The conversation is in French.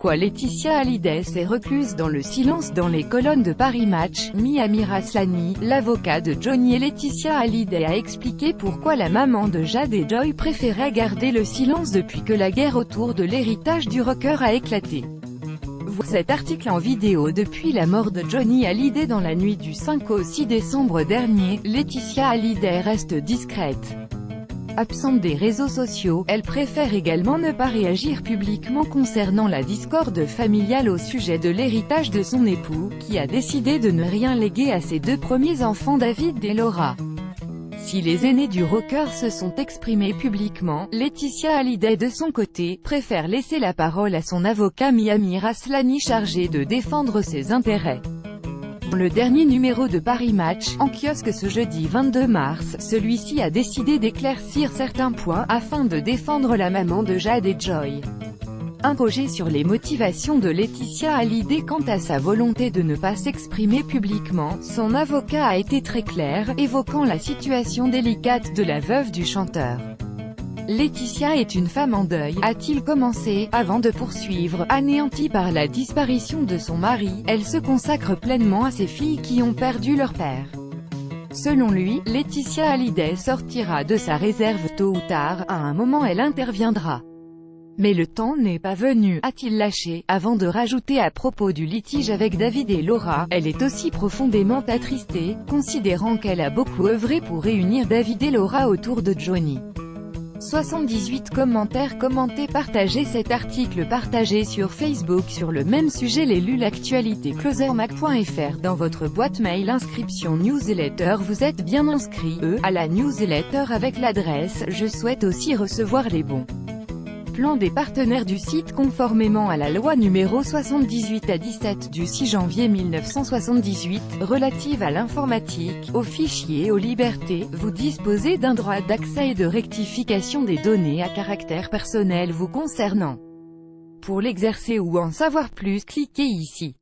Pourquoi Laetitia Hallyday s'est recluse dans le silence? Dans les colonnes de Paris Match, Miami Raslani, l'avocat de Johnny et Laetitia Hallyday, a expliqué pourquoi la maman de Jade et Joy préférait garder le silence depuis que la guerre autour de l'héritage du rocker a éclaté. Voici cet article en vidéo. Depuis la mort de Johnny Hallyday dans la nuit du 5 au 6 décembre dernier, Laetitia Hallyday reste discrète. Absente des réseaux sociaux, elle préfère également ne pas réagir publiquement concernant la discorde familiale au sujet de l'héritage de son époux, qui a décidé de ne rien léguer à ses deux premiers enfants David et Laura. Si les aînés du rocker se sont exprimés publiquement, Laetitia Hallyday de son côté, préfère laisser la parole à son avocat Miami Raslani chargé de défendre ses intérêts. Dans le dernier numéro de Paris Match, en kiosque ce jeudi 22 mars, celui-ci a décidé d'éclaircir certains points, afin de défendre la maman de Jade et Joy. Interrogé sur les motivations de Laetitia Hallyday quant à sa volonté de ne pas s'exprimer publiquement, son avocat a été très clair, évoquant la situation délicate de la veuve du chanteur. Laetitia est une femme en deuil, a-t-il commencé, avant de poursuivre. Anéantie par la disparition de son mari, elle se consacre pleinement à ses filles qui ont perdu leur père. Selon lui, Laetitia Hallyday sortira de sa réserve tôt ou tard, à un moment elle interviendra. Mais le temps n'est pas venu, a-t-il lâché, avant de rajouter à propos du litige avec David et Laura, elle est aussi profondément attristée, considérant qu'elle a beaucoup œuvré pour réunir David et Laura autour de Johnny. 78 commentaires commentés. Partagez cet article partagé sur Facebook sur le même sujet. L'élu l'actualité closermac.fr dans votre boîte mail. Inscription newsletter. Vous êtes bien inscrit à la newsletter avec l'adresse. Je souhaite aussi recevoir les bons plans des partenaires du site conformément à la loi numéro 78/17 du 6 janvier 1978, relative à l'informatique, aux fichiers et aux libertés. Vous disposez d'un droit d'accès et de rectification des données à caractère personnel vous concernant. Pour l'exercer ou en savoir plus, cliquez ici.